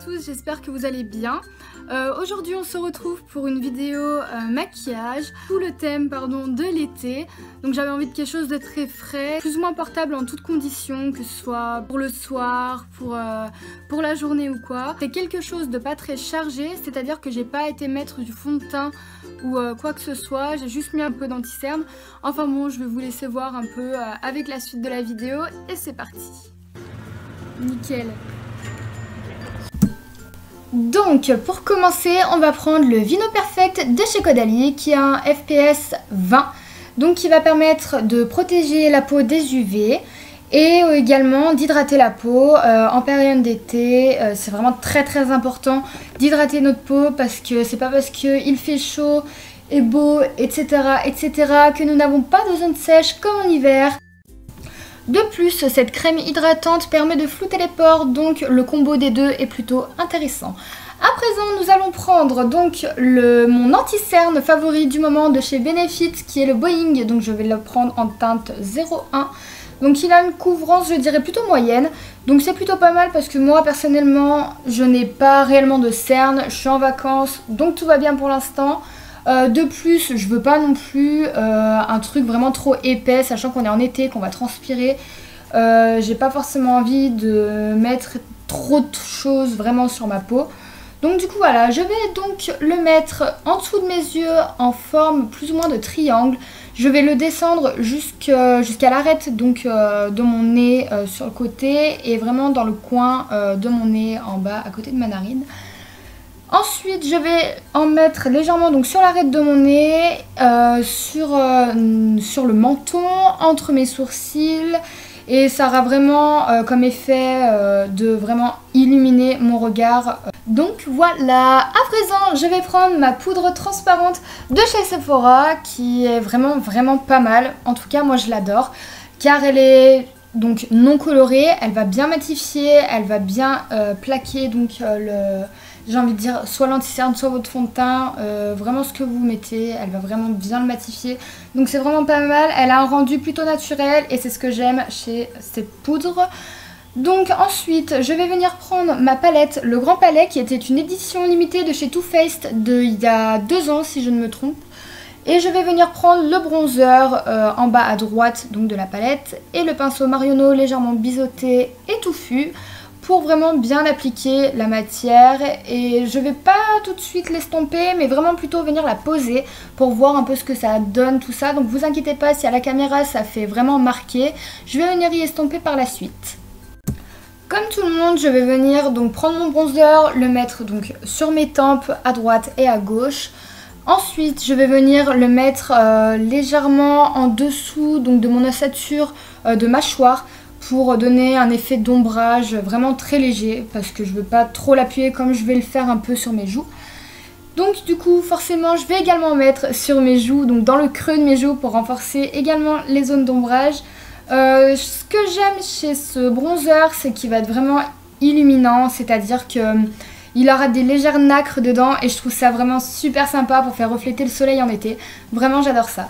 tous, j'espère que vous allez bien. Aujourd'hui on se retrouve pour une vidéo maquillage sous le thème de l'été. Donc j'avais envie de quelque chose de très frais, plus ou moins portable en toutes conditions, que ce soit pour le soir, pour la journée ou quoi. C'est quelque chose de pas très chargé, c'est-à-dire que j'ai pas été mettre du fond de teint ou quoi que ce soit, j'ai juste mis un peu d'anti-cerne. Enfin bon, je vais vous laisser voir un peu avec la suite de la vidéo et c'est parti. Nickel. Donc pour commencer, on va prendre le Vino Perfect de chez Caudalie qui a un FPS 20, donc qui va permettre de protéger la peau des UV et également d'hydrater la peau en période d'été. C'est vraiment très important d'hydrater notre peau parce que c'est pas parce qu'il fait chaud et beau etc que nous n'avons pas de zone sèche comme en hiver. De plus, cette crème hydratante permet de flouter les pores, donc le combo des deux est plutôt intéressant. À présent, nous allons prendre donc mon anti-cerne favori du moment de chez Benefit, qui est le Boeing, donc je vais le prendre en teinte 01. Donc il a une couvrance, je dirais, plutôt moyenne, donc c'est plutôt pas mal parce que moi, personnellement, je n'ai pas réellement de cerne, je suis en vacances, donc tout va bien pour l'instant. De plus, je veux pas non plus un truc vraiment trop épais, sachant qu'on est en été, qu'on va transpirer. J'ai pas forcément envie de mettre trop de choses vraiment sur ma peau. Donc du coup voilà, je vais donc le mettre en dessous de mes yeux en forme plus ou moins de triangle. Je vais le descendre jusqu'à l'arête donc de mon nez sur le côté et vraiment dans le coin de mon nez en bas à côté de ma narine. Ensuite, je vais en mettre légèrement donc sur l'arête de mon nez, sur le menton, entre mes sourcils. Et ça aura vraiment comme effet de vraiment illuminer mon regard. Donc voilà, à présent, je vais prendre ma poudre transparente de chez Sephora qui est vraiment pas mal. En tout cas, moi je l'adore car elle est donc non colorée, elle va bien matifier, elle va bien plaquer donc j'ai envie de dire soit l'anti-cerne, soit votre fond de teint, vraiment ce que vous mettez, elle va vraiment bien le matifier. Donc c'est vraiment pas mal, elle a un rendu plutôt naturel et c'est ce que j'aime chez cette poudre. Donc ensuite, je vais venir prendre ma palette, le Grand Palais, qui était une édition limitée de chez Too Faced il y a 2 ans si je ne me trompe. Et je vais venir prendre le bronzer en bas à droite donc de la palette et le pinceau Marionneau légèrement biseauté et touffu pour vraiment bien appliquer la matière. Et je vais pas tout de suite l'estomper mais vraiment plutôt venir la poser pour voir un peu ce que ça donne tout ça. Donc vous inquiétez pas si à la caméra ça fait vraiment marquer, je vais venir y estomper par la suite. Comme tout le monde, je vais venir donc prendre mon bronzer, le mettre donc sur mes tempes à droite et à gauche. Ensuite, je vais venir le mettre légèrement en dessous donc de mon ossature de mâchoire pour donner un effet d'ombrage vraiment très léger parce que je ne veux pas trop l'appuyer comme je vais le faire un peu sur mes joues. Donc du coup, forcément, je vais également mettre sur mes joues, donc dans le creux de mes joues pour renforcer également les zones d'ombrage. Ce que j'aime chez ce bronzer, c'est qu'il va être vraiment illuminant, c'est-à-dire que il aura des légères nacres dedans et je trouve ça vraiment super sympa pour faire refléter le soleil en été. Vraiment j'adore ça.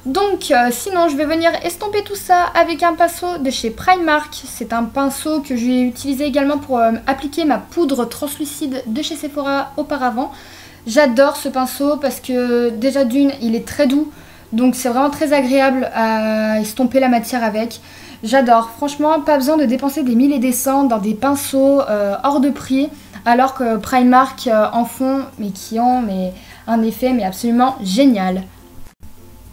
Donc sinon je vais venir estomper tout ça avec un pinceau de chez Primark. C'est un pinceau que j'ai utilisé également pour appliquer ma poudre translucide de chez Sephora auparavant. J'adore ce pinceau parce que déjà d'une il est très doux. Donc c'est vraiment très agréable à estomper la matière avec. J'adore, franchement pas besoin de dépenser des 1000 et des cents dans des pinceaux hors de prix. Alors que Primark en font, mais qui ont un effet absolument génial.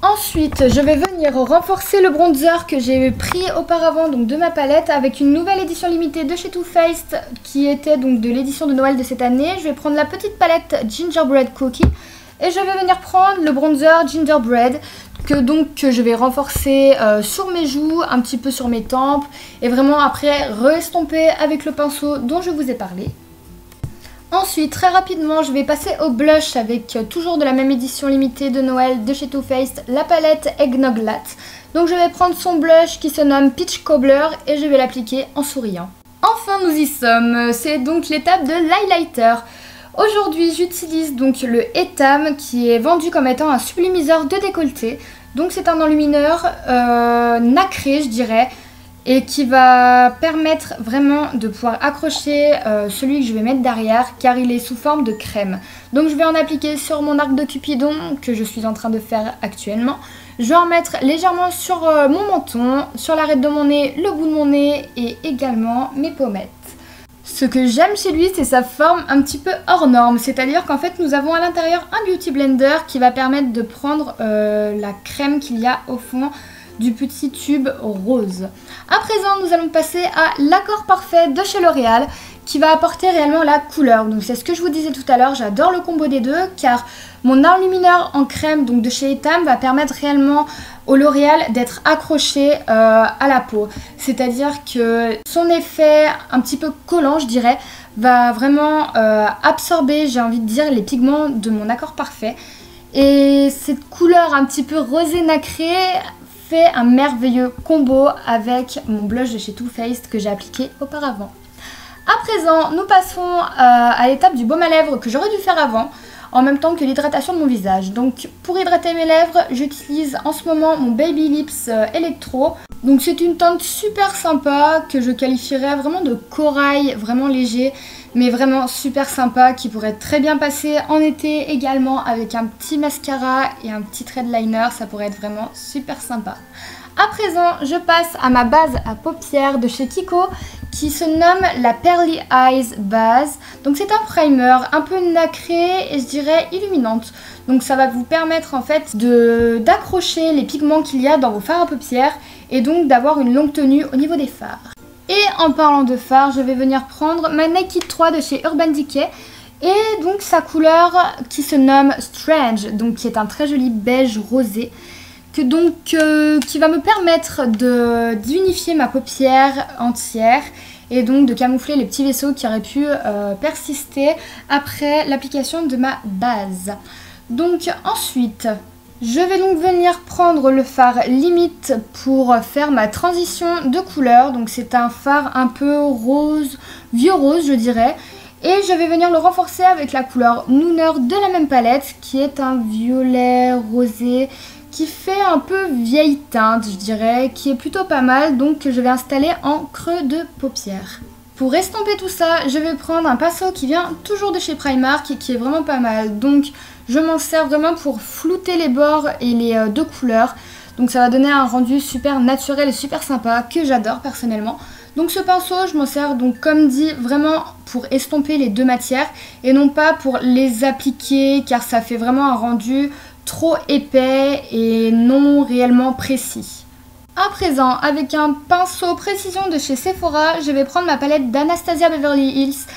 Ensuite, je vais venir renforcer le bronzer que j'ai pris auparavant donc de ma palette avec une nouvelle édition limitée de chez Too Faced qui était donc de l'édition de Noël de cette année. Je vais prendre la petite palette Gingerbread Cookie et je vais venir prendre le bronzer Gingerbread que je vais renforcer sur mes joues, un petit peu sur mes tempes et vraiment après re-estomper avec le pinceau dont je vous ai parlé. Ensuite, très rapidement, je vais passer au blush avec toujours de la même édition limitée de Noël de chez Too Faced, la palette Eggnog Latte. Donc je vais prendre son blush qui se nomme Peach Cobbler et je vais l'appliquer en souriant. Enfin, nous y sommes, c'est donc l'étape de l'highlighter. Aujourd'hui, j'utilise donc le Etam qui est vendu comme étant un sublimiseur de décolleté. Donc c'est un enlumineur nacré, je dirais. et qui va permettre vraiment de pouvoir accrocher celui que je vais mettre derrière car il est sous forme de crème. Donc je vais en appliquer sur mon arc de Cupidon que je suis en train de faire actuellement. Je vais en mettre légèrement sur mon menton, sur l'arête de mon nez, le bout de mon nez et également mes pommettes. Ce que j'aime chez lui, c'est sa forme un petit peu hors norme, c'est-à-dire qu'en fait nous avons à l'intérieur un beauty blender qui va permettre de prendre la crème qu'il y a au fond du petit tube rose. À présent, nous allons passer à l'accord parfait de chez L'Oréal qui va apporter réellement la couleur. Donc c'est ce que je vous disais tout à l'heure, j'adore le combo des deux car mon enlumineur en crème donc de chez Etam va permettre réellement au L'Oréal d'être accroché à la peau. C'est-à-dire que son effet un petit peu collant, je dirais, va vraiment absorber, j'ai envie de dire, les pigments de mon accord parfait. Et cette couleur un petit peu rosé nacré fait un merveilleux combo avec mon blush de chez Too Faced que j'ai appliqué auparavant. À présent, nous passons à l'étape du baume à lèvres que j'aurais dû faire avant, en même temps que l'hydratation de mon visage. Donc pour hydrater mes lèvres, j'utilise en ce moment mon Baby Lips Electro. Donc c'est une teinte super sympa que je qualifierais vraiment de corail, vraiment léger, mais vraiment super sympa qui pourrait très bien passer en été également avec un petit mascara et un petit trait de liner, ça pourrait être vraiment super sympa. À présent, je passe à ma base à paupières de chez Kiko qui se nomme la Pearly Eyes Base. Donc c'est un primer un peu nacré et je dirais illuminante. Donc ça va vous permettre en fait d'accrocher les pigments qu'il y a dans vos fards à paupières et donc d'avoir une longue tenue au niveau des fards. Et en parlant de fards, je vais venir prendre ma Naked 3 de chez Urban Decay. Et donc sa couleur qui se nomme Strange, donc qui est un très joli beige rosé. Qui va me permettre d'unifier ma paupière entière et donc de camoufler les petits vaisseaux qui auraient pu persister après l'application de ma base. Donc ensuite, je vais donc venir prendre le fard limite pour faire ma transition de couleur. Donc c'est un fard un peu rose, vieux rose je dirais. Et je vais venir le renforcer avec la couleur Nooner de la même palette qui est un violet rosé qui fait un peu vieille teinte, je dirais, qui est plutôt pas mal, donc que je vais installer en creux de paupière. Pour estomper tout ça, je vais prendre un pinceau qui vient toujours de chez Primark et qui est vraiment pas mal. Donc je m'en sers vraiment pour flouter les bords et les deux couleurs. Donc ça va donner un rendu super naturel et super sympa que j'adore personnellement. Donc ce pinceau, je m'en sers donc comme dit vraiment pour estomper les deux matières et non pas pour les appliquer car ça fait vraiment un rendu trop épais et non réellement précis. À présent, avec un pinceau précision de chez Sephora, je vais prendre ma palette d'Anastasia Beverly Hills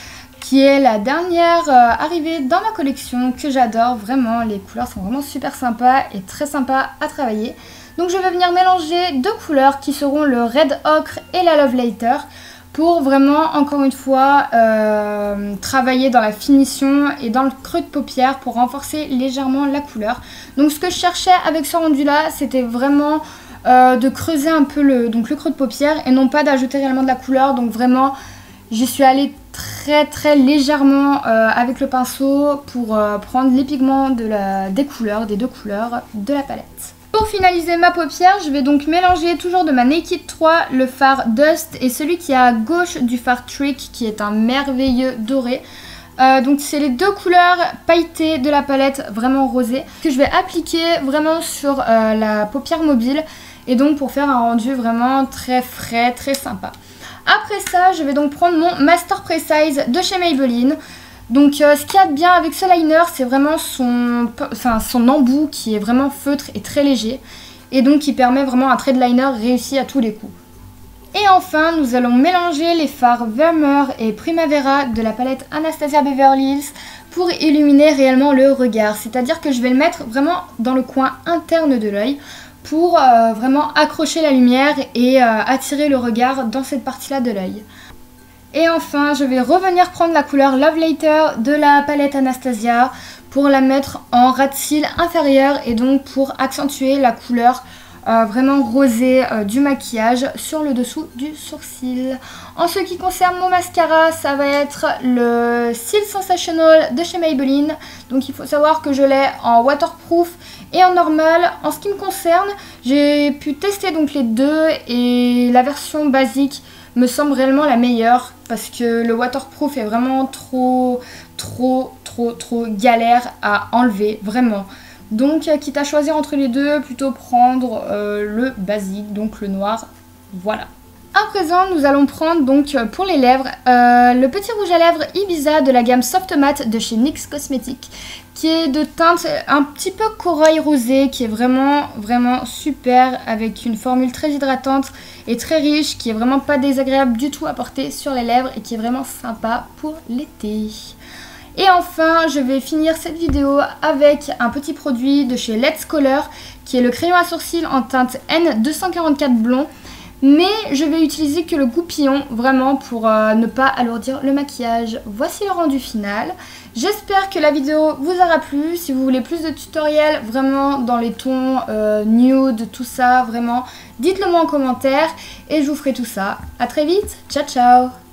qui est la dernière arrivée dans ma collection que j'adore vraiment. Les couleurs sont vraiment super sympas et très sympas à travailler. Donc je vais venir mélanger deux couleurs qui seront le Red Ocre et la Love Later pour vraiment, encore une fois, travailler dans la finition et dans le creux de paupière pour renforcer légèrement la couleur. Donc ce que je cherchais avec ce rendu-là, c'était vraiment de creuser un peu le creux de paupière et non pas d'ajouter réellement de la couleur. Donc vraiment, j'y suis allée très légèrement avec le pinceau pour prendre les pigments des deux couleurs de la palette. Pour finaliser ma paupière, je vais donc mélanger toujours de ma Naked 3 le fard Dust et celui qui est à gauche du fard Trick qui est un merveilleux doré. Donc c'est les deux couleurs pailletées de la palette vraiment rosée que je vais appliquer vraiment sur la paupière mobile et donc pour faire un rendu vraiment très frais, très sympa. Après ça, je vais donc prendre mon Master Precise de chez Maybelline. Donc ce qu'il y a de bien avec ce liner, c'est vraiment son embout qui est vraiment feutre et très léger. Et donc qui permet vraiment un trait de liner réussi à tous les coups. Et enfin, nous allons mélanger les fards Vermeer et Primavera de la palette Anastasia Beverly Hills pour illuminer réellement le regard. C'est-à-dire que je vais le mettre vraiment dans le coin interne de l'œil pour vraiment accrocher la lumière et attirer le regard dans cette partie-là de l'œil. Et enfin, je vais revenir prendre la couleur Love Later de la palette Anastasia pour la mettre en ras de cils inférieur et donc pour accentuer la couleur vraiment rosée du maquillage sur le dessous du sourcil. En ce qui concerne mon mascara, ça va être le Seal Sensational de chez Maybelline. Donc il faut savoir que je l'ai en waterproof et en normal. En ce qui me concerne, j'ai pu tester donc les deux et la version basique me semble réellement la meilleure parce que le waterproof est vraiment trop galère à enlever, vraiment. Donc quitte à choisir entre les deux, plutôt prendre le basique, donc le noir, voilà. À présent, nous allons prendre donc pour les lèvres le petit rouge à lèvres Ibiza de la gamme Soft Matte de chez NYX Cosmetics, qui est de teinte un petit peu corail rosé, qui est vraiment super, avec une formule très hydratante et très riche, qui est vraiment pas désagréable du tout à porter sur les lèvres et qui est vraiment sympa pour l'été. Et enfin, je vais finir cette vidéo avec un petit produit de chez Let's Color, qui est le crayon à sourcils en teinte N244 blond. Mais je vais utiliser que le goupillon, vraiment pour ne pas alourdir le maquillage. Voici le rendu final. J'espère que la vidéo vous aura plu. Si vous voulez plus de tutoriels vraiment dans les tons nude, tout ça, vraiment, dites-le moi en commentaire et je vous ferai tout ça. A très vite, ciao ciao!